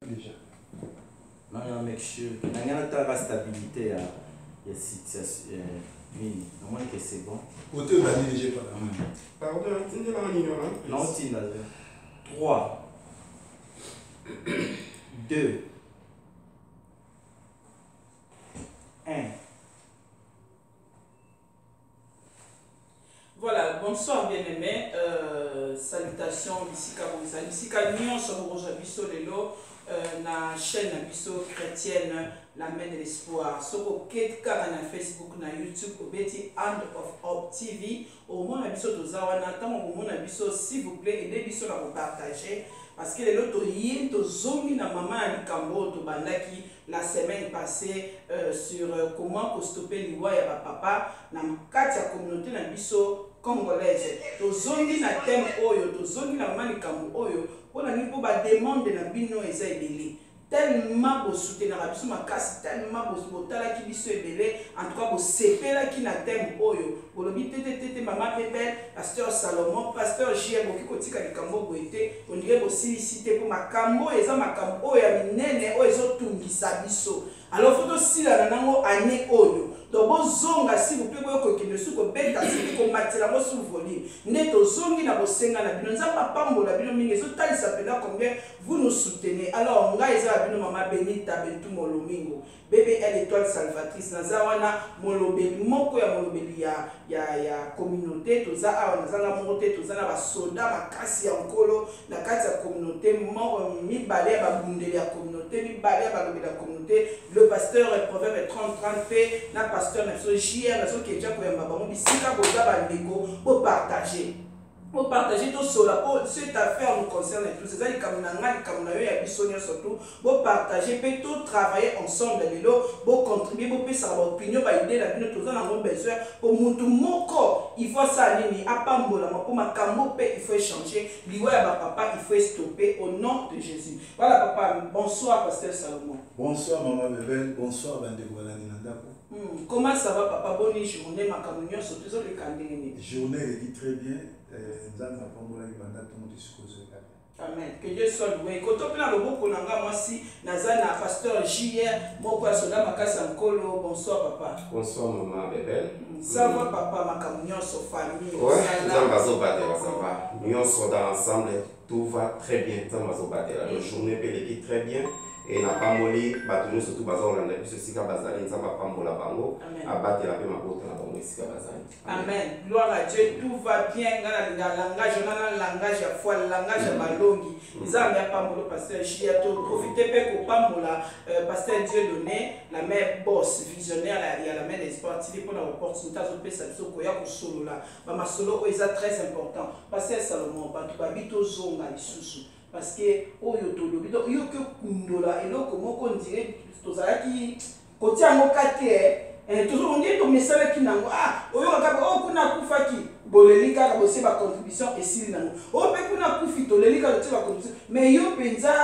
déjà. Non, mec, il y a la stabilité, il y a situation. Non, moi, que c'est bon. Côté de la dirigée pas là. Pardon, tu dis la ligne, non, tu n'as 3, 2, 1. Voilà, bonsoir bien-aimés. Salutations, Bissika Boisa. Bissika Nyon, Soboroja Bisso Lelo, na chaîne Bisso chrétienne, la main de l'espoir. Soko Ketka na Facebook, na YouTube, au Betty Hand of Hope TV. Au moins, Bisso Tozawana, tant au moins, Bisso, s'il vous plaît, aidez Bisso à vous partager. Parce que les loto yin to zongi na maman Alikambo to bandaki la semaine passée sur comment stopper liwa ya papa na kati ya communauté na biso congolaise. To zongi na thème oyo, to zongi na maman Alikambo oyo, pona ni po ba demande na bino eza ebele. Tellement beau soutenir la biso makasi, tellement beau tala ki biso ebele, en tout cas beau sepela ki na thème oyo. Bolobi tete maman Bébé, pasteur Salomon, pasteur JM qui kotika likambo boete, on dirait aussi cité pour makambo eza makambo oyo ya minene oyo ezotungisa biso. Alors faut aussi la nango année oyo. Donc bon zonga si vous plaît boyo kokende suko beta si ko matela mo sous volume. Neto zongi na bosenga na bino nza papa mbola bino mingi ezotali sapela combien vous nous soutenez. Alors nga eza bino maman Benita Bentu Molomingo. Bébé elle étoile salvatrice nazawana molobeli moko ya molobeli ya communauté toza awa nazanga mongote toza na ba soda makasi ya nkolo na kati ya communauté mibale ya babundeli ya communauté mibale ya balobeli ya communauté le pasteur proverbe 30 p na pasteur na so JR na so keja ko yamba bango bisika boza bandeko bo partager. Pour partager tout cela, cette affaire nous concerne tous. C'est ça les Kamunanga, les Kamunayo et Abissonio surtout. Pour partager, pour tout travailler ensemble, pour contribuer, pour faire sa opinion, pour aider la vie, tous en avons besoin. Pour monter mon corps, il faut ça, à Pambola, pour ma Kamope, il faut échanger. Liwa à papa, il faut stopper au nom de Jésus. Voilà papa, bonsoir pasteur Salomon. Bonsoir maman Bébé, bonsoir Bandeko Nandako. Comment ça va papa? Bonne journée, ma Kamunion, surtout sur les candidats. Journée elle dit très bien. Amen. Que Dieu soit loué. Quand on parle de beaucoup, moi si Nazana, pasteur JR, mon père Soda Makasa Nkolo, bonsoir papa. Bonsoir maman Bébé. Ça va papa, ma communion sur famille. Ouais, ça va. Nous sommes ensemble, tout va très bien. La journée peut aller très bien. Et n'a pas molli, nous surtout bazar on a vu ceci bazali, nous avons pas molla bango, abattre la paix ma botte na bango ici bazali. Amen. Gloire à Dieu, tout va bien dans le langage, on a le langage à foi, le langage à malongi. Ils ont bien pas mollo pasteur Chiato, profitez pas qu'on pas molla pasteur Dieu donné, la mère boss visionnaire la mère des sportifs pour l'opportunité de faire ça koya ko solo là. Ma solo est très important. Pasteur Salomon, bito zonga lisusu. Parce que oyo tolobi donc yo que kundola eloko moko dirait tozalaki kotia mokate toujours on dit to message ki nango oyo kaka kuna kufaki boleli kaka bosi ba contribution esili nango o pe kuna kufi toleli kaka ba contribution mais yo penza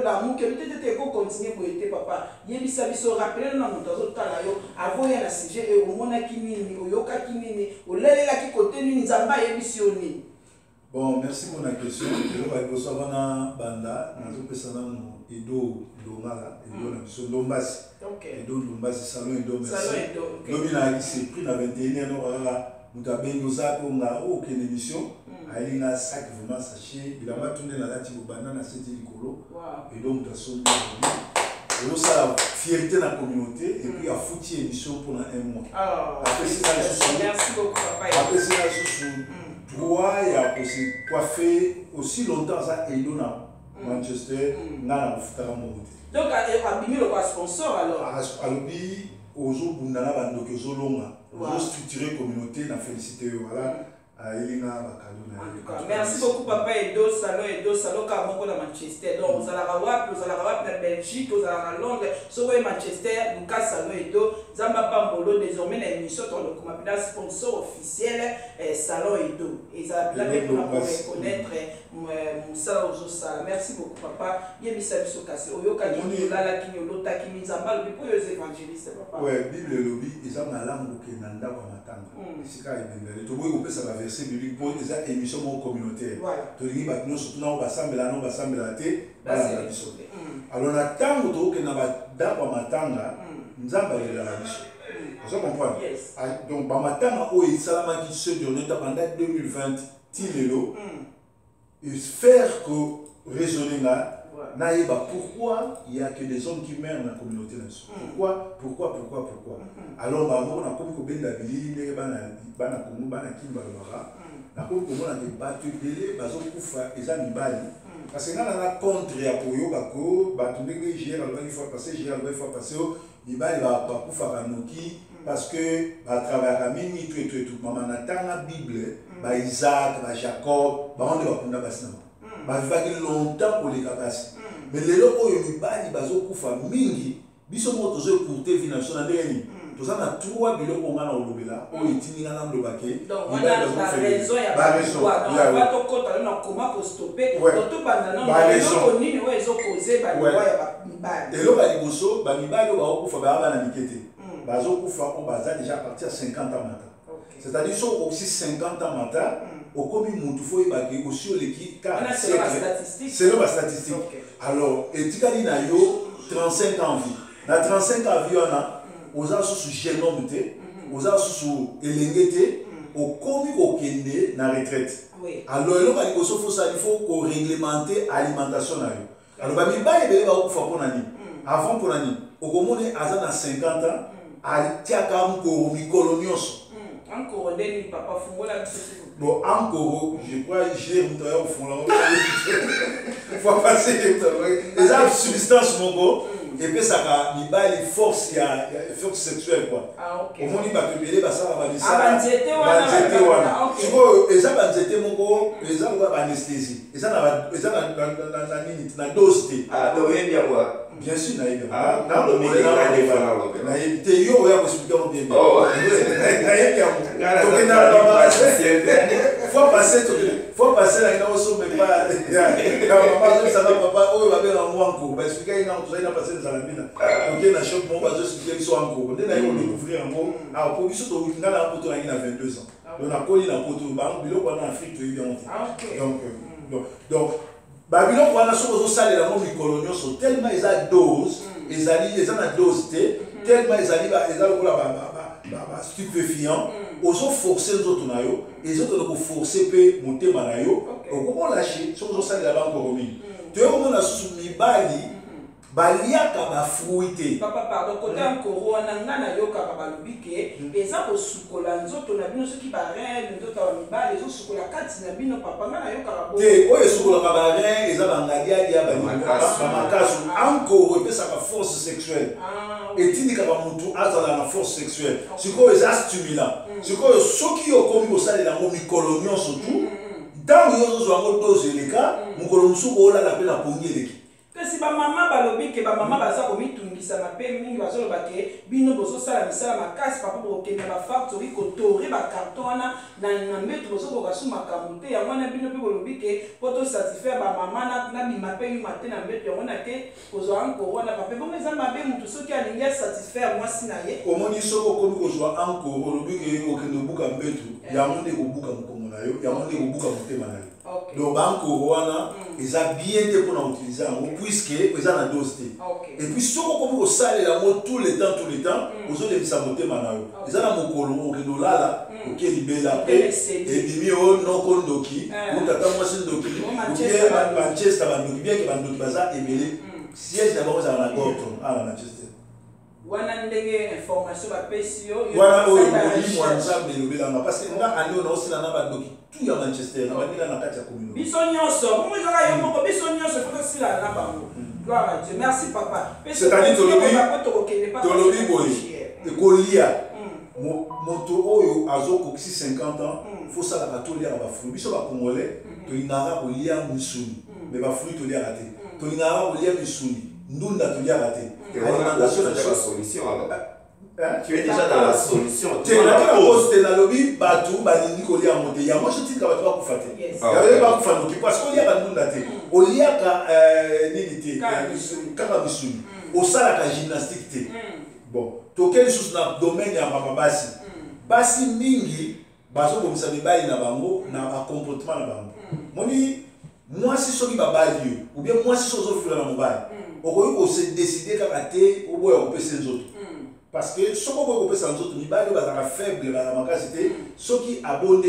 la muke peut-être ko continuer pour être papa yebisa biso rappeler na moto azotala yo avoya na sujet et au mona kinini oyoka kinini olelela ki côté nini nzamba yebisi oni. Bon, merci pour la question. Je vais vous savoir banda, nous avons Edo Lomala, Edo Lombasi. Edo Lombasi, Salon Edo, merci. Lomina qui s'est pris la 21e heure, nous avons nous avons aucune émission. Il a un sac vraiment sachet. Il a pas tourné la date au banane à cette école. Et donc, nous avons sauvé. Et aussi la fierté de la communauté et puis à foutre émission pendant un mois. Après, c'est merci beaucoup, papa. Après, c'est la chose. Droit et à coiffer aussi longtemps ça et là Manchester n'a pas fait donc abimi le sponsor alors alobi ozo bundana bando ke zo longa ozo structurer communauté na féliciter voilà merci beaucoup papa Edo Salo car beaucoup à Manchester donc vous allez avoir la Belgique vous allez à Londres sur Manchester Lucas Salo Edo Zamba Pambolo désormais l'émission dans le comme sponsor officiel Salon Edo et ça là pour reconnaître Moussa Ozosa merci beaucoup papa yebisa biso kasi oyoka ni lala kinyo lota kimi Zamba le pour les évangélistes papa ouais Bible le lobby ils ont la langue que nanda kwa matanga sika ibendele to boy opesa ba verset biblique pour les émissions communautaires to lingi ba nous surtout na ba sambela no ba sambela te ba la biso alors na tango to ke na badako matanga nzamba elela biso vous comprenez donc ba matanga o esalama ki se doneta pendant 2020 tilelo et faire que raisonner là naïba pourquoi il y a que des hommes qui meurent dans la communauté pourquoi alors bah on a comme combien d'habits les bana comme bana kimba lora na comme comment on a battu délai bazo kufa ezami bali parce que na contre ya koyoka ko batu ndenge gère alors il faut passer gère il faut passer il va kufa kanoki parce que ba travailler mingi tout maman natanga bible ba Isaac ba Jacob ba on va kunda basina ba vivaki longtemps pour les capacités mais les locaux ils bali bazo kufa mingi biso mo tozo écouter vie nationale ndeni toza na 3 biloko ngana olobela o itini ngana ndobake donc on a la raison ya ba raison donc va to kota na comment pour stopper to banda na ko nini o ezo causer ba loi ya ba mibali et lo ba liboso ba mibali ba okufa ba bana mikete bazo kufa on baza déjà partir à 50 ans matin c'est-à-dire so aussi 50 ans matin au commis Moutoufoy Bagé aussi l'équipe car c'est le statistique. Alors, et Tikali na yo 35 ans vie. Na 35 ans vie on a aux ans sous génome aux ans sous elengete au commis au kende na retraite. Alors le ba liboso il faut qu'on réglementer alimentation na yo. Alors ba mi ba ebele ba ko fa pour nani. Avant pour nani. Au komone aza na 50 ans a tiaka mko mikolo nyonso. Encore des papa fungola bon encore je crois j'ai un travail au fond là faut passer les arbres substance mon go et puis ça va il bat les forces il y a force sexuelle quoi au moins il va te mêler bah ça va bien ça banzete wana tu vois et ça banzete mon go les arbres va anesthésie et ça na minute na dose ah donc bien quoi bien sûr naïga dans le monde na éviter yo ya expliquer bien faut passer la grande somme pas maman ça va papa oh va bien en wanko ba expliquer ina tout ça ina passer dans la mine OK na shop mon va expliquer so encore on est là découvrir encore ah pour biso to ngana poto na 22 ans on a connu la poto ba biloko na Afrique to bien donc Babylone wana so sale la mo mikolonio so tellement ils a dose ils a dose tellement ils a stupéfiant ozo forcer les autres na yo les autres ko forcer pe motema na yo okoko lâcher so sale la banque romi to yo mona susu mibali baliaka ba fruité papa pardon côté encore wana ngana yoka ba balobike eza ko sukola nzoto na bino soki ba reine nzoto wa mibali ezo sukola kati na bino papa ngana yoka ba te oyo sukola ba reine eza bangalia dia ba makasu encore epesa ka force sexuelle etindika ba mutu azala na force sexuelle sikoyo eza stimulant sikoyo soki okomi kosalela ngo mikolo nyonso tu ntango yo ozozwa ngo dose eleka mokolo mosuku olala mpe na pongi eleki kasi ba mama balobi ke ba mama baza ko mitungisa mape mingi bazoloba ke bino bozo sala misala makasi papa bo kenda ba factory ko tore ba carton na meto bozo ko kasuma kamute ya mwana bino pe bolobi ke poto satisfaire ba mama na bimape yu matin na meto ya mwana ke bozo anko wana papa bo meza mabe mutu soki alingi satisfaire mwasi na ye omoni soko komi kozwa anko bolobi ke okende buka mbetu ya monde ko buka mukongo na yo ya monde ko buka mutema na yo donc banko wana eza bien te pour utiliser puisque eza na dose et puis soko komi kosalela mo tout le temps ozolebisa motema na yo eza na mokolo okende olala okelibela pe ebimi o noko ndoki utata mwasi ndoki ubie manchester bandoki bien ke bandoki baza ebele siège na bango ezala na Gorton na Manchester wana ndenge information bapesi yo wana oyo olimwa nzambe elobelanga parce que nga ande ona osila na bandoki tout ya Manchester na bandila na kati ya commune biso nyonso bongo ezaka yo moko biso nyonso faut osila na bango gloire à Dieu merci papa c'est-à-dire tolobi boye ekolia moto oyo azokokisi 50 ans faut salaka toliaka bafruit biso bakongolais tolingaka kolia misuni mais bafruit toliaka te tolingaka kolia misuni ndunda toliaka te alimentation de la solution tu es déjà dans la solution tu es la cause de la lobby batu balingi kolia mote ya moi je dis que batu bakufa te ya ba kufa noki parce que olia ndunda te oliaka nini te kaka misuni osalaka gymnastique te bon tokeli susu na domaine ya mama basi mingi bazokomisa mibali na bango na bacomportement na bango moni mwasi soki babali yo ou bien mwasi soki ozofula na mobali on se décider qu'à rater au bout de ces autres. Parce que ce qu'on peut faire, c'est que faible, ceux qui abondent, à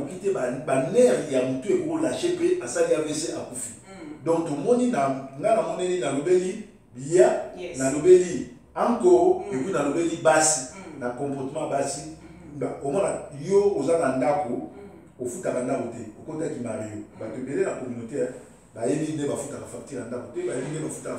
quitter les nerfs, il y a un peu de lâcher, à ça, il y a AVC à Koufi. Donc, tout le monde dans le belly, il y a dans le belly encore, et puis dans le belly basse, dans le comportement basse. Au moins, il y a aux Anandako, au foot à Nandaote, au côté qui marie. Parce que la communauté, il y a des factures à Nandaote, il y a des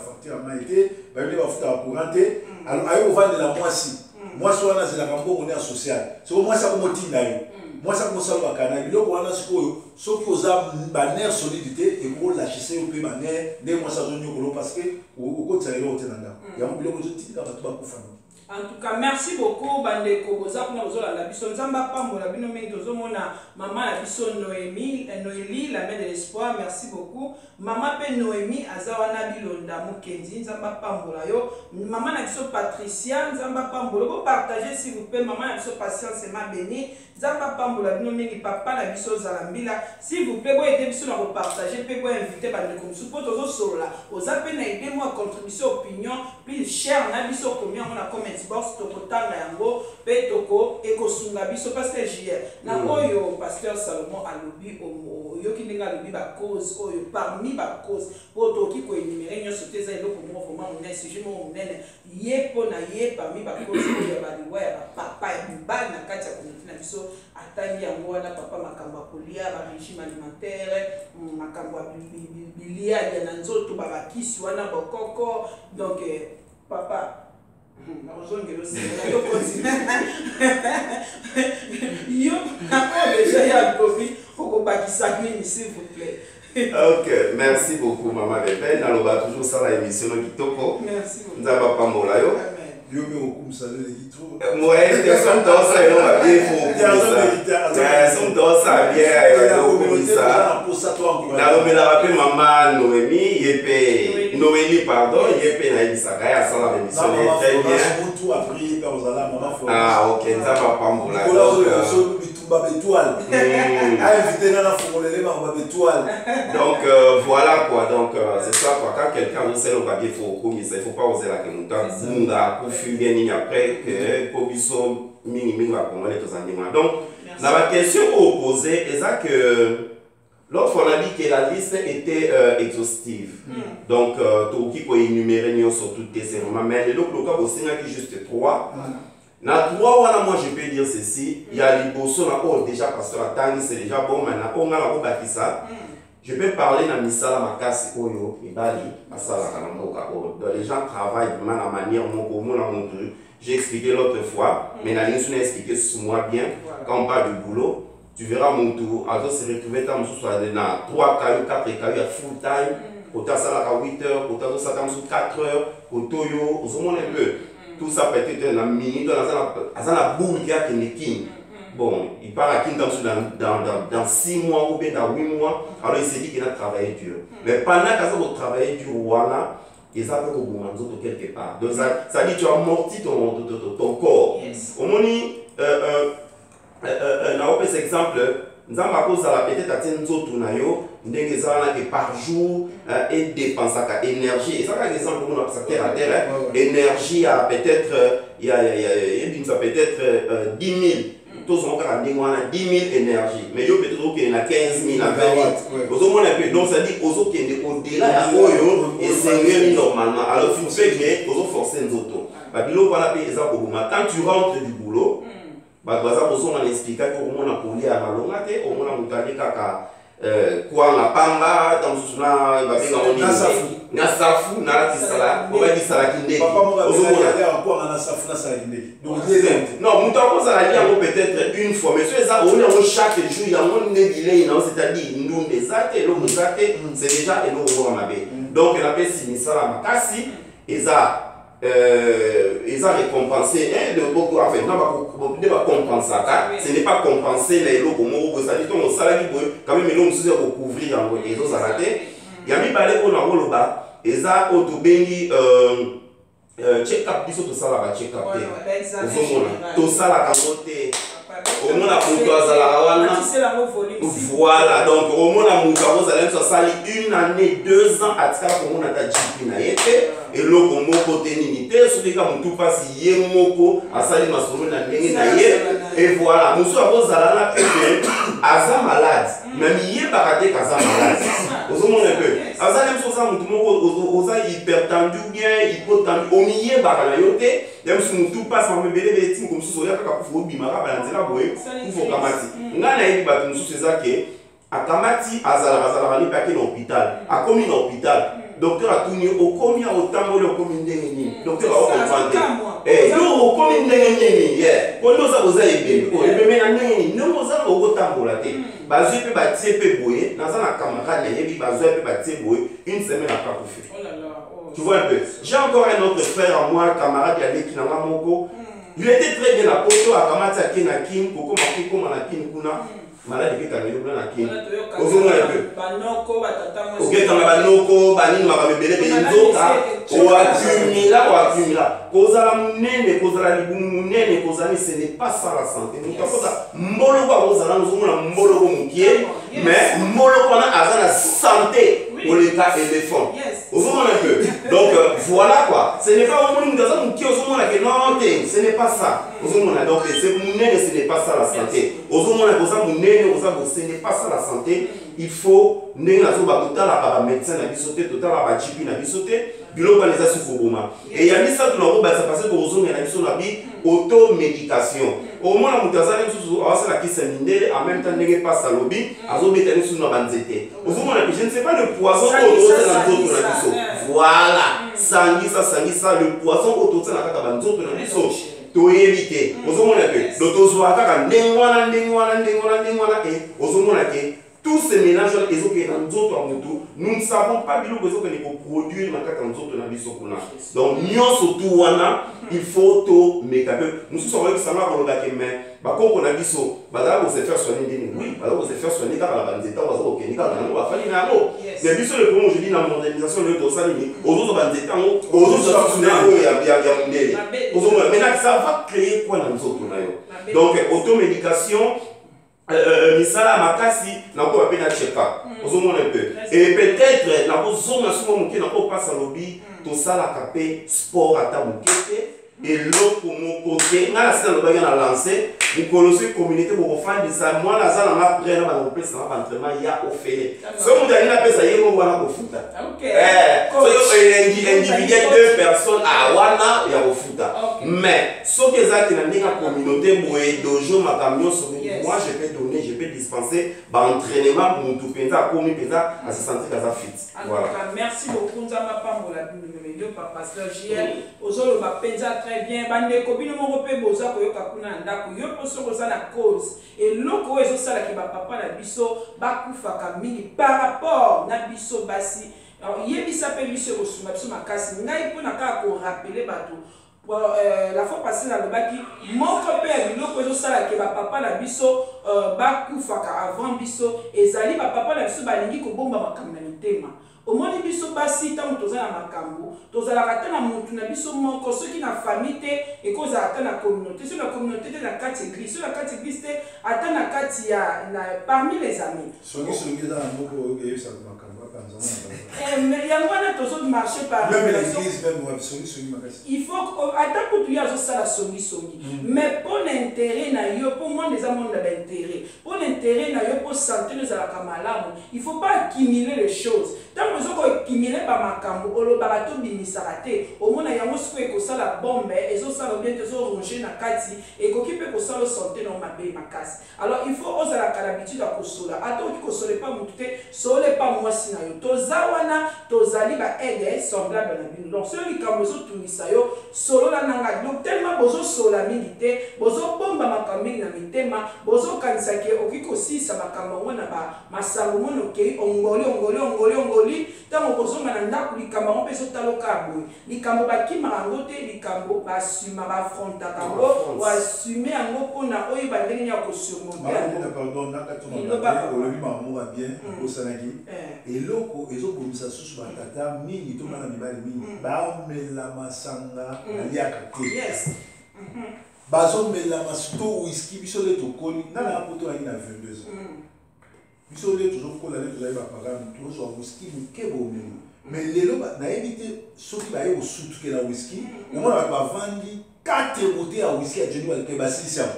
factures à Maïté, il y a des factures à Couranté. Alors, il y a de la moitié. Moi, c'est la campagne on est social. C'est au moins ça comme motive d'ailleurs. Moi, ça comme ça le canal. Donc, on a ce qui aux âmes bannière solidité et pour lâcher ça au pays bannière, des mois ça zone parce que au côté ça il y a au Ténanda. Il y a un billet que je dis dans la tuba pour famille. En tout cas, merci beaucoup, Bandeko. Vous avez la bison Zamba Pambo, la binomé de Zomona, maman la bison Noémie, Noélie, la mère de l'espoir, merci beaucoup. Maman Pen Noémie, Azawana Bilonda, Mukendi, Zamba Pambo, maman la bison Patricia, Zamba Pambo. Vous partagez s'il vous plaît, maman la bison Patience, c'est ma béni. Zamba Pambo, la binomé, papa la bison Zalambila. S'il vous plaît, vous aidez bison à partager, vous inviter Bandeko. Support aux autres là. Aux appels, aidez-moi à contribution opinion, plus cher, on a bison combien on a combien. Box tokotanga yango pe toko ekosunga biso pasteur JR na oyo pasteur Salomon alobi oyo kininga alobi ba cause oyo parmi ba cause po toki ko énumérer nyonso teza eloko mo vraiment on est sujet mo munene ye po na ye parmi ba cause oyo ba liwa ya papa ya mibali na kati ya communauté na biso atangi yango wana papa makambo kolia ba régime alimentaire makambo bilia ya na nzoto ba bakisi wana bokoko donc papa s'il vous plaît. Ok, merci beaucoup, Maman Bébé. Nous allons toujours ça la émission de Kitoko. Merci beaucoup. Nous allons pas molayo. Yo me okum salé les Kitoko. Moi, ils sont tous ça, ils ont bien faux. Ils sont tous ça bien. La rappelle Maman Noémie, Yépé Noélie pardon, Yépé na Ibisaka ya ça la émission très bien. Tout a pris par Ozala maman Florence. Ah OK, nous allons pas molayo. Donc voilà quoi, donc c'est ça quoi, quand quelqu'un nous sait le papier il ne faut pas oser la kemuta pour fumer après que Kobiso minimum va prendre les animaux. Donc la question opposée est ça que l'autre fois on a dit que la liste était exhaustive. Donc tout qui peut énumérer sur toutes les serments, mais le cas aussi il y a juste 3. Na 3 moi je peux dire ceci, il y a les bossons déjà pasteur Tangi c'est déjà bon maintenant on a la bakisa. Je peux parler dans misala makasi oyo ibali asala kanamboka les gens travaillent de la manière mon j'ai expliqué l'autre fois mais la ligne a expliqué sur moi bien quand on parle du boulot tu verras mon tour alors se retrouver dans 3 cailloux 4 cailloux à full time côté ça à 8 heures côté ça dans 4 heures côté yo on se montre un peu tout ça peut être dans la minute dans la boule qui a qui bon, il part à King dans 6 mois ou bien dans 8 mois, alors il s'est dit qu'il a travaillé dur. Mais pendant qu'il a travaillé dur, voilà, il a fait au bout de quelque part. Donc ça dit que tu as amorti ton corps. Au moins, dans cet exemple, nous avons peut-être atteint nous autres, par jour, et dépense à énergie. Et ça, par exemple, pour nous, terre à terre, énergie à peut-être, il y a peut-être 10 000. Tous ont 10 000 énergie, mais il y a peut-être qu'il y a 15 000 à 20 000. Donc ça dit qu'il y a au-delà et c'est normalement. Alors tu fais que tu forcer les autos. Quand tu rentres du boulot, tu vas expliquer comment on a collé à Malongate, comment on a dit quoi on a pamba, na safu na tisala on va dire ça la kinde non mon temps ça la dire peut-être une fois mais ça on chaque jour il y a un delay c'est-à-dire nous des actes c'est déjà et nous on a donc la paix c'est ça la makasi et ça récompensé beaucoup en fait non pas compenser ce n'est pas compenser les locaux moi ça dit ton salaire quand même nous nous recouvrir en les autres arrêtés il y a mis balé pour dans le bas et ça autobengi check up biso to sala ba check up tout ça la camote au moins la moto azala wana voilà donc au moins la moto azala so sali 1 année 2 ans atika ko mona ta jipi na yete et loko moko tenini te so dika mutu pasi ye moko asali masolo na ndenge na ye et voilà musu akozala na pete aza malade même ye bakate kaza malade ozomona peu azali musu za mutu moko oza hypertendu bien hypotendu omiye bakana yote dem su mutu passe ma mbele beti comme so ya kaka kufu bima ka balanzela boye kufu kamati ngana yebi batu musu sezake akamati azala bali pake na hôpital akomi na hôpital docteur atuni okomi a otamboli okomi ndenge nini docteur a comprendre yo okomi ndenge nini kondo za boza ebebe ebebe na ndenge nini ndenge oza okotambola te bazwi pe batie pe boye naza na camarade na yebi bazwi pe batie boye une semaine après kufi tu vois un peu j'ai encore un autre frère à moi camarade ya leki na moko il était très bien à poto akamati akena kin koko makiko na kin kuna malade ke kana yo na kin ozonga peu ok kama banoko banini makamebele be nzoka accumula kozala munene kozala libumu munene kozala ce n'est pas ça la santé donc apota mbolo kwa kozala nzomona mbolo ko mukie mais mbolo kwa na azana santé pour les cas éléphant ozomona un peu donc voilà quoi ce n'est pas au monde dans un mukie ozomona que non ce n'est pas ça ozomona donc c'est munene ce n'est pas ça la santé ozomona kozala munene ozala ce n'est pas ça la santé il faut ndenge nazo bakotala ba médecin na biso te totala ba chipi na biso te biloko les asukoboma et ya misa tunako ba ça passer ko ozonga na biso na bi automédication au moins la mutazana nsusu awasala kisa mindele en même temps ndenge passe lobby azobeta nsusu na banzete ozomona que je ne sais pas le poison autour na nzoto na biso voilà sangisa le poison autour na kata banzoto na biso to éviter ozomona que dotozwa kaka ndengwana et ozomona que tous ces mélanges ils ont été dans d'autres motos nous ne savons pas bien que ils ont produire dans quatre autres na biso kuna donc nyon surtout wana il faut to make up nous sommes avec ça là pour le gars mais ba ko na biso bazala ko se faire soigner ndini oui bazala ko se faire soigner car la bandeta bazala ko kenika na ba fali na ngo mais biso le premier je dis la modernisation le to salini aux autres bandeta ngo aux autres soigner ya ndele aux autres maintenant ça va créer quoi dans nous na yo donc automédication misala makasi nako bape na check-up ozomona un peu et peut-être nako zonga somo moke nako passa lobby to sala kapé sport ata mokete et loko mokote ngala sina lobaki na lancer mukolosi communauté boko fandisa moi na zala na après na ba pesa na entraînement ya ofele so mo dani na pesa yego wana ko futa so yo individuel deux personnes à wana ya ko futa mais so que ça qui na ndinga communauté boye dojo makamio so moi je peux donner je peux dispenser ba entraînement pour tout penza komi penza à se sentir kaza fit voilà merci beaucoup nzamba pambola bino papa pasteur JL ozolo ba penza très bien bande ko bino mo pe boza ko yoka kuna ndako yo poso ko za la cause et loko ezo sala ki ba papa na biso ba kufaka mingi par rapport na biso basi alors yebisa pe biso ko suma biso makasi ngai pona ka ko rappeler bato la fois passée na lobaki moko pe biloko ezo sala ki ba papa na biso ba kufaka avant biso ezali ba papa na biso balingi ko bomba makambo na mitema omoni biso basi tango tozala na makambo tozalaka te na mutu na biso moko soki na famille te ekozala ata na communauté soki na communauté te na kati église soki na kati église te ata na kati ya parmi les amis soki eza na moko oyebisa makambo yango wana tozo marché par il faut ata kutu yo azosala songisongi mais mpo na intérêt na yo mpo monde eza monde na baintérêt mpo na intérêt na yo mpo santé no ezalaka malamu il faut pas accumuler les choses ntango ozokoakimile bamakambo olobaka tobimisaka te omona yango sikoyo ekosala bombe ezosala bien te ezoronge na kati ekoki mpe kosala santé na mabe makasi alors il faut ozalaka l'habitude ya kosola ata oki kosola epa motu te sola epa mwasi na yo toza wana tozali baede semblable na bino donc soki likambo ezotungisa yo solola nanga donc tellement bozosola mingi te bozobomba makambo mingi na mitema bozokanisaki oki kosilisa makambo yango na masango moni okei ongoli tango kozonga na ndako likambo yango mpe ezotaloka boye likambo bakimaka yango te likambo basuma bafrontaka yango oasume yango mpona oyeba ndenge ya kosurmonte eloko ezobomisa susu batata mingi to bana mibali mingi baomela masanga baliaka te bazo melanga surtout whisky biso le tokoli nana poto na 22 ans biso le toujours kola le tozali bapagano tozwa whisky mokebo omeli mais lelo nayebi te soki baye kosutukela whisky omona bato bavandi 4 bouteilles ya whisky ya joni balike basilisiama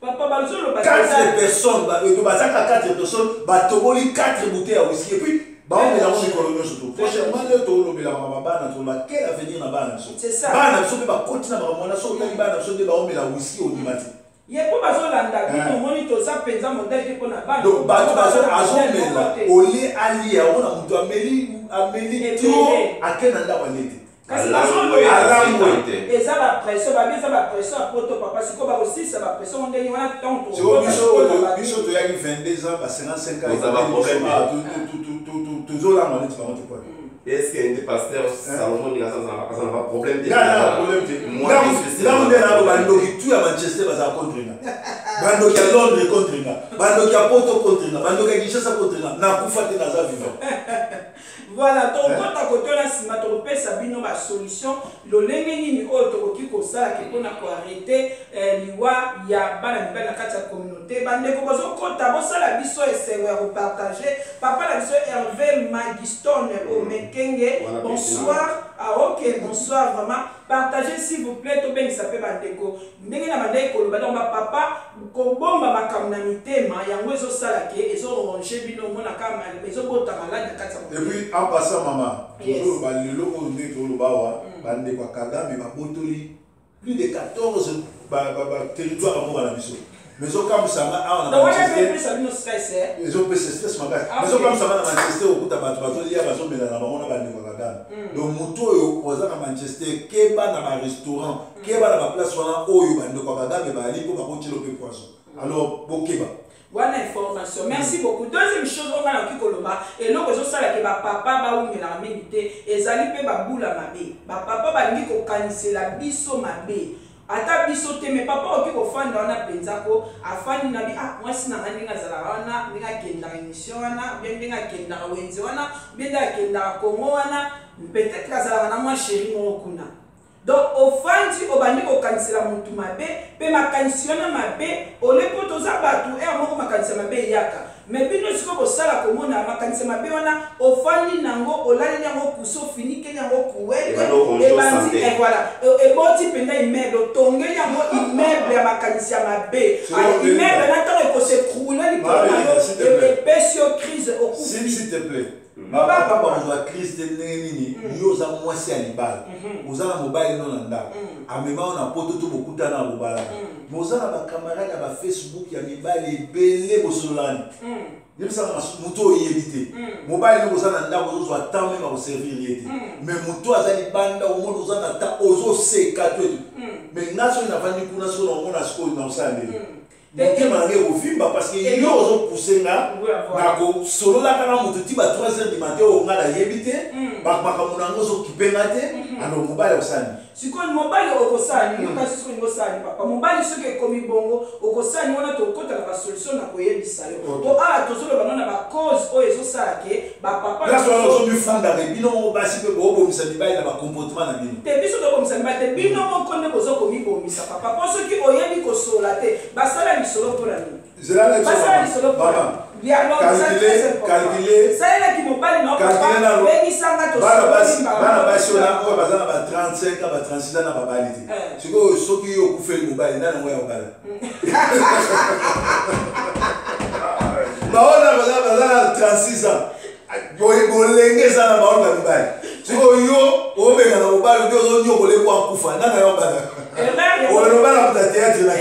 4 personnes bazaka 4 personnes batoboli 4 bouteilles ya whisky et puis baomela ngo mikolo nyonso to prochainement le tolobelaka babana toloba quel avenir na bana biso bana biso mpe bakoti na makambo wana so otali bana biso nde baomela whisky ondima te yepo bazolanda bino moni toza mpenza modele te mpona bana donc bato azomela olie alia omona moto ameli tro ake na ndako alie te kasi bazoloa eza bapression babi eza bapression apoto papa siko bakosisa bapression ndenge wana ntango biso toyaki 22 ans ba 55 ans tozolanga neti bango te kwa est-ce que des pasteurs Salomon il a pas problème de moi là on est là bandoki tout à Manchester baza contre nga bandoki à Londres contre nga bandoki à Porto contre nga bandoki à Kinshasa contre nga na kufa te naza vivant. Voilà, donc quand tu as une solution, la solution, le lengeni autre qui kosa qui qu'on a arrêté liwa ya bana bana kata communauté bande ko bazo kota bosa la biso essayer de partager papa la biso Hervé Magiston au Mekenge bonsoir ok bonsoir vraiment partagez s'il vous plaît to ben s'appelle bandeko ndenge na bandeko ko ba donc papa ko bomba makamna mitema yango ezo sala ke ezo ranger bino mona kama ezo bota malade kata et puis en passant maman toujours ba lelo ko ndé to bawa bande kwa Kagame ba botoli plus de 14 territoires à la mission. Mais comme ça va en Manchester. Ils ont fait stress mais comme ça va en Manchester au bout de bateau il y a bateau mais là on a bande kwa Kagame. Donc moto aux à Manchester keba na ba restaurant keba na ba place wana oyo bande kwa Kagame ba ali ko ba ko tilo pe poisson. Alors bokeba. Voilà information. Merci beaucoup. Deuxième chose, on a qui koloba et l'autre chose ça que papa ba ou me la méditer et zali pe ba bula mabe. Ba papa ba ngi ko kanise la biso mabe. Ata biso te mais papa oki ko fanda wana penzako afani na bi moi sina ngani ngazala wana ninga kenda émission wana bien ninga kenda wenze wana bien ninga kenda Congo wana peut-être kazala na moi chéri mo kuna. Donc au fandi obandi ko kanisela mutu mabe pe makanisiyona mabe olepo toza batu moko makanisa mabe yaka mais bino siko ko sala ko mona makanisa mabe wana ofandi nango olali yango kuso finike yango kuwete et bandi et voilà et boti penda immeuble tongeli yango immeuble ya makanisa mabe immeuble na tango ko se crouler li pour et pesio crise au coup s'il te plaît papa bazwa crise te ndenge nini yo oza mwasi ya libala oza na mobali no na ndako amema ona poto to bokutana na mobala mais oza na bakamarade ya bafacebook ya mibali ebele bosololani yebisaka moto oyebi te mobali noko oza na ndako ozozwa temps meme akoservir ye te mais moto aza libanda omona oza na temps ozoseka to etu mais nga soki navandi kuna soki naomona sikoyo naosala ndenge motema nange ekofimba parce que yo ozopuse nga nakosololaka na moto ti ba 3h du matin oyo nga nayebi te makambo nango ozokipe nga te alors mobali akosani sikoyo mobali okosani yo kasi sikoyo ngosani papa mobali soki ekomi bongo okosani wana tokotaka basolution na koyebisa yo po awa tozoloba nona bacause oyo ezosala ke bapapa ozomifundaka bino moko basi mpe boobomisa mibali na bacomportement na bino te biso tobomisa mibali te bino moko nde bozokomibomisa papa po soki oyebi kosola te basala lisolo mpona nini basala lisolo mpona calculer ça qui mobile non papa bengisanga to bana basi ona oyo baza na ba 35 ba 36 na babali te siko soki yo kufeli mobile ndana moya obala baona baza na 36 ans bolengeza na baona mobile siko yo obenga na mobile ndio ozonyokole kwa kufa ndana yo obala on va la théâtre là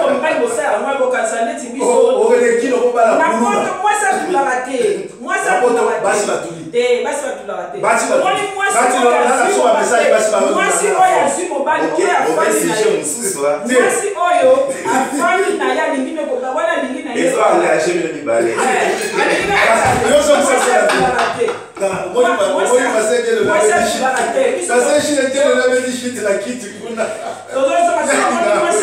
on va bosser à moi pour canceller tibiso on est qui no ba la moi ça tu l'as raté moi ça tu l'as raté basi batuli eh basi tu l'as raté moi si moi si oya si mobile moi si oyo afani na ya lingine ko wana lingine na eso engagé le libale yo so ça moi passé que le ça c'est chez le dit la quitte kuna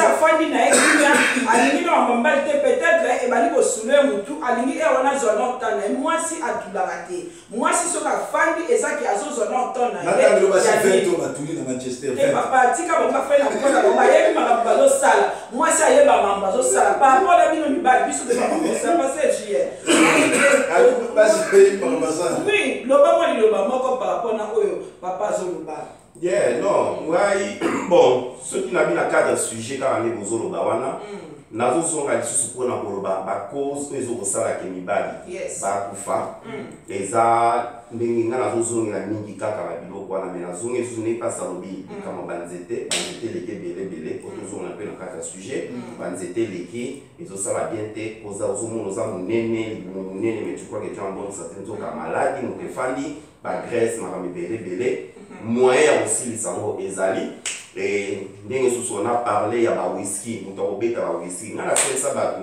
afani na ekina alingine wa mbali te peut-être ebali ko soule mutu alingi wana zona otana mwasi atulakate mwasi soka fandi ezaki azozona otana nakandelo basi vento batuli na Manchester et papa tika bonga fait na kona bonga yebi makambo zo sala mwasi ayeba mambo zo sala par rapport à bino mibali biso de mambo ça passer juillet basi pays makambo ça oui loba mo loba moko par rapport na oyo papa zo loba. Yeah, non, ouais, bon, ceux qui n'ont pas le cadre sujet quand on est aux Olobawana, nous avons dit pour la cause ils ont ça la kemibali, ba kufa, et ça, nous avons dit la mingi kaka la bilo quoi, mais nous avons dit ce n'est pas ça lobby, comme banzete les belé, autour on appelle le cadre sujet, banzete les qui, ils ont ça la bien té, aux azumons nous avons néné, mais tu crois que tu as un bon certain truc à maladie, nous te fandi, ba graisse, marami belé. Moyen aussi les sango ezali et ndenge sous on a parlé ya ba whisky muto obeta ba whisky na la ça ba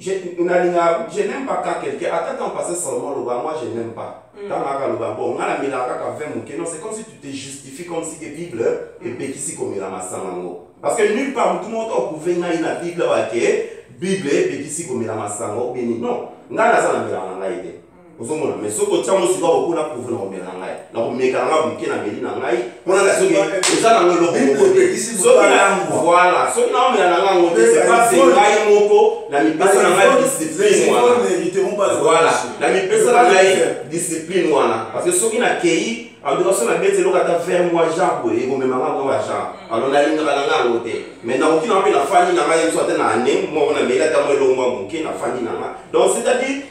je n'aime pas quand quelqu'un attends passer seulement le bas moi je n'aime pas quand on a le bas bon on a mis la caca 20 mouké non c'est comme si tu te justifies comme si que Bible et pékisi comme la masango parce que nulle part tout le monde a prouvé na la Bible wa ke Bible et pékisi comme la masango béni non ngana ça na mila na ide mais ce que tu as aussi beaucoup na prouver na mila na na meka na buké na meli na ngai on a la soki ça na ngolo voilà ce na mila na ngo c'est pas c'est ngai moko na mipesa na ngai discipline voilà na mipesa na ngai discipline wana parce que soki na kei en tout cas na bête lokata vers moi Jean boye ko mema ngo wa Jean alors na linga na nga ngote mais na okina mpe na fani na ngai soit na ane mo na mela ta mo longo moké na fani na nga donc c'est-à-dire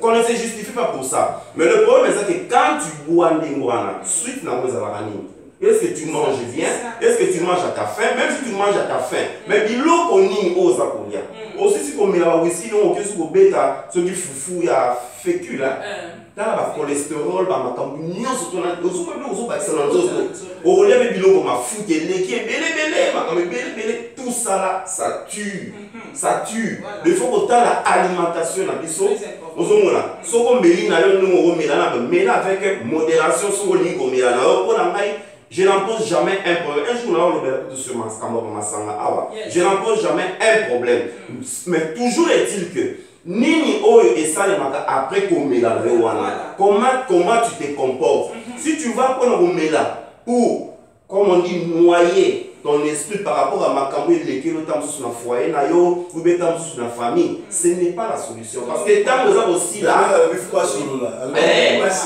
qu'on ne se justifie pas pour ça. Mais le problème c'est que quand tu bois un dingwana, suite na moza la rani. Est-ce que tu manges bien? Est-ce que tu manges à ta faim? Même si tu manges à ta faim, mais bilo koni oza kolia. Aussi si comme la whisky non que sur bêta, ce qui foufou ya fécule là. Là ba cholestérol ba makambu nyonso to na ozo pe ozo ba excellent ozo. O lève bilo comme foute leki belé makambu belé tout ça là ça tue. Ça tue. Il faut que la alimentation na biso. Ozomona. Soko meli na yo nous remela na mela avec modération so li ko mela na yo pour na mai. Je n'en pose jamais un problème. Un jour, là, on le sur ma je n'en pose jamais un problème. Mais toujours est-il que Nini Oyo et ça, après Komela, comment tu te comportes? Si tu vas prendre Komela pour, comme on dit, noyer ton esprit par rapport à Makambo et lesquels tu sur le foyer, ou bien sur la famille, ce n'est pas la solution. Parce que tant que vous aussi là, il faut pas sur là.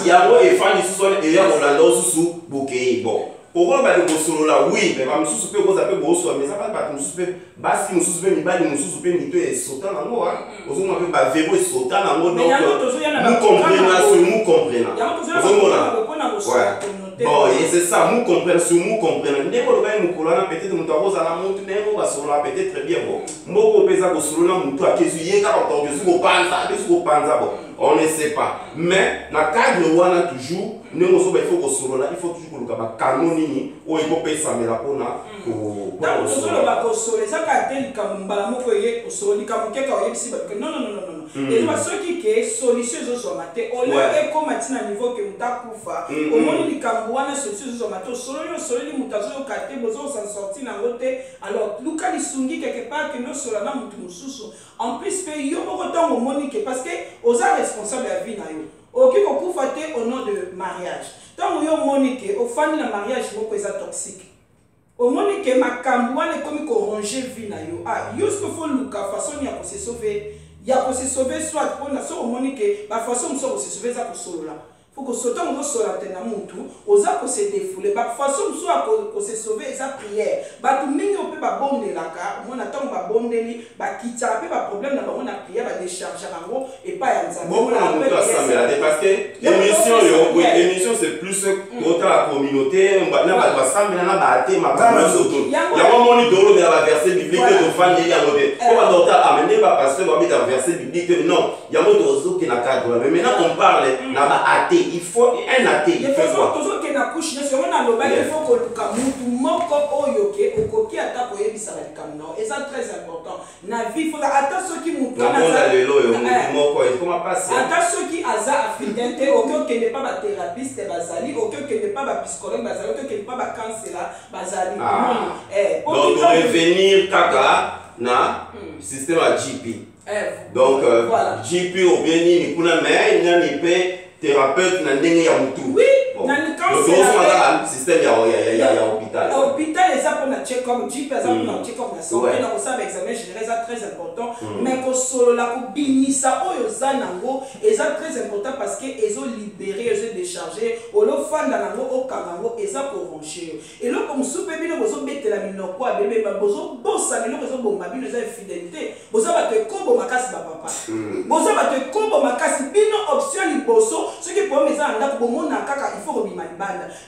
Il y a un enfant qui sont et sous bouquet. Bon. Pourquoi bah de solo là oui mais nous souper vous appelez bosso mais ça pas nous souper basi nous souper mi bali nous souper ni to et sautant na moi aux on appelle bah véro et sautant na moi donc nous comprenons bon et c'est ça nous comprenons dès qu'on va nous coller peut-être nous avons à la montre mais on va solo peut-être très bien bon moko pesa ko solo na mutu akezuye ka on sur au panza bon on ne sait pas mais na cadre wana toujours nous il faut que solo là il faut toujours que le canon nini o il faut payer ça mais la pona ko donc solo ba ko solo ça ka tel comme mbala moko ye solo ni comme keka o yebisi non et parce que qui solution zo so maté o le e ko matina niveau que mutakufa au monde ni kambwana solution zo maté solo ni mutazo ka te bozo s'en sortir na roté alors luka lisungi quelque part que no solo na mutu mususu en plus pe yo moko tango monique parce que aux responsable à vie na yo ok ko fate au nom de mariage tant yo monique au fan na mariage moko eza toxique au monique makambu wana comme ko ranger vie na yo yo ce faut luka façon ya ko se sauver soit pour na so au monique ba façon so se sauver za ko solo là faut que sauter on solo tena mutu oza ko se défouler ba façon so ko se sauver eza prière ba tout mingi on peut ba bonde la ka mona tant ba bondeli ba kita pe ba problème na ba mona prière ba décharger en et pas ya nzambe bon on peut assembler parce que l'émission c'est plus autant la communauté on na ba assembler na ba te ma ba soto ya moni dolo de la verset biblique de fan de ya moté on va donc amener ba pasteur ba mettre verset biblique non ya moto ozo qui na cadre mais maintenant on parle na ba athée il faut un athée il faut quoi toujours que na couche ne seulement na loba il faut que luka mutu moko oyo ke okoki ata ko yebisa ba kamno et ça très important na vie faut ata ceux qui mutu na monde lelo yo moko et comment passer ata ceux qui aza africain te aucun que n'est pas ba thérapeute bazali aucun que n'est pas ba psychologue bazali aucun que n'est pas ba counselor bazali donc revenir kaka na système à GP Donc, voilà. JP ou bien ni kuna mais il n'y a ni thérapeute na ndenge ya mutu. Oui, bon. na Donc, on système ya hôpital. Hôpital les ça pour na check-up, JP ça pour na check-up na santé, na ça examen général ça très important, mais ko solo la ko binisa oyo za nango et ça très important parce que ils ont libéré, ils ont déchargé, o lo fanda nango o kango et ça pour roncher. Et là comme soupe bino bozo betela minoko a bébé ba bozo bossa bino bozo bomba bino za fidélité, bozo ba te kobo makasi ba papa. Bozo ba te kobo makasi bino option liboso. Ce qui pour mes enfants, il faut que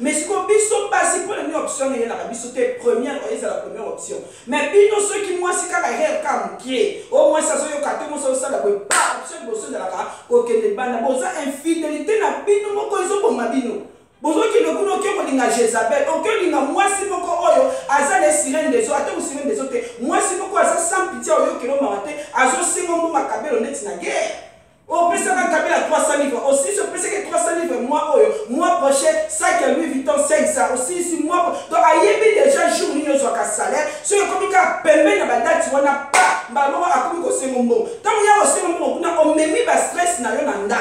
mais si on biso passe pour une option, il y a la biso première, c'est la première option. Mais bino ceux qui moi si quand il comme qui au moins ça soit kato mo ça la pas option boso de la ka ko ke de banda boza infidélité na bino moko izo bomba bino. Bozo ki le kuno ke ko linga Jezabel, on ke linga moi si moko oyo aza les sirènes des autres, ate ou sirènes des autres. Moi si moko aza sans pitié oyo ke lo marate, azo singo mo makabelo net na guerre. On peut s'en taper à 300 livres. Aussi, je pense que 300 livres, moi, prochain, ça qui a Louis Vuitton 500. Aussi, si moi, donc, il y a déjà jour où il y a un salaire. Ce qui est comme ça, permet de date, on n'a pas, à comme c'est mon bon. Tant qu'il y a aussi mon bon, on met mis le stress dans le nda.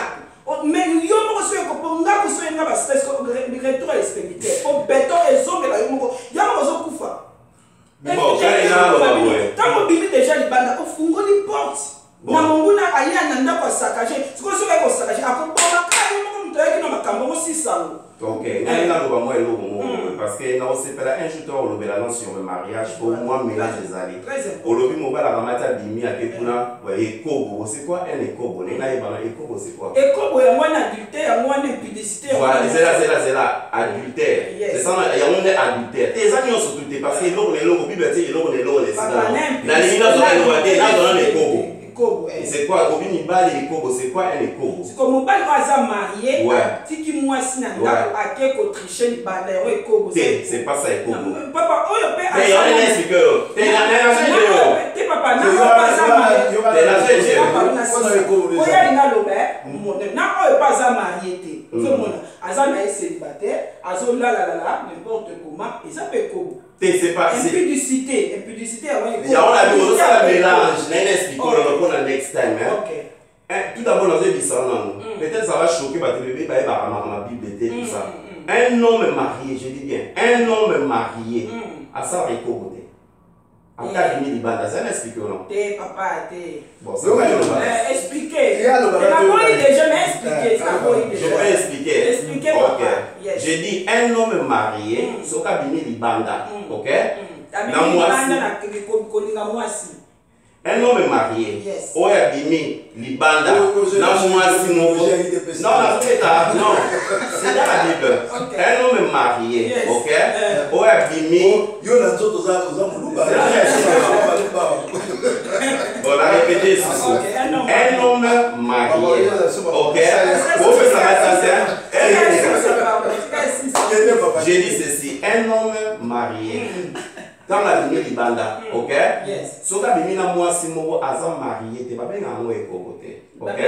Mais il y a aussi un peu de stress, retour à l'expéditeur. Au béton et zone, il y a un peu de koufa. Mais bon, quand on bimit déjà les bandes, on fout les portes. Na monguna aya nanda kwa sakaje siko soka kwa sakaje akoboma kai mo mtu yake na makambo mo sisango. OK, na loba mo eloko parce que na osepela un jour to lobela non sur le mariage pour moi mélange des alliés. Olobi mo bala ramata bimi akepuna wa ekobo, c'est quoi un ekobo? Na yebana ekobo c'est quoi? Ekobo ya mwana adultère, ya mwana impudicité. Voilà, c'est là adultère. C'est ça ya on est adultère. Tes amis ont surtout parce que eloko bible dit eloko les sida. Na limina zo eloko na zo na ekobo. C'est quoi Obini Bali Ekobo? C'est quoi un Ekobo? C'est comme Mobali Aza marié. Si qui moi si nanda a quelque tricher le balai Ekobo. C'est pas ça Ekobo. Papa, oh le père. Mais on est expliqueur. T'es papa, non pas ça marié. T'es la seule. Oh ya linga lobe. Na oh pas ça marié té. Tout le monde. Aza na célibataire. Azo la n'importe comment. Et ça peut Ekobo. C'est pas impudicité avant il y a on a vu ça mélange n'explique on a next time tout d'abord dans une histoire peut-être ça va choquer parce que bébé ba ma bible tout ça un homme marié je dis bien un homme marié à ça Ekobo Aka bimi libanda ça n'explique non té papa té bon ça va expliquer déjà mais expliquer ça je vais expliquer expliquer papa j'ai dit un homme marié soka bimi libanda OK un homme marié oya bimi libanda na mwasi moko non c'est dans la Bible un homme marié OK oya bimi yo na nzoto za muluba on a répété ça un homme marié OK on fait ça j'ai dit ceci un homme marié dans la bimi libanda OK soka bimi na mwasi moko aza marié te babenga ngo Ekobo te OK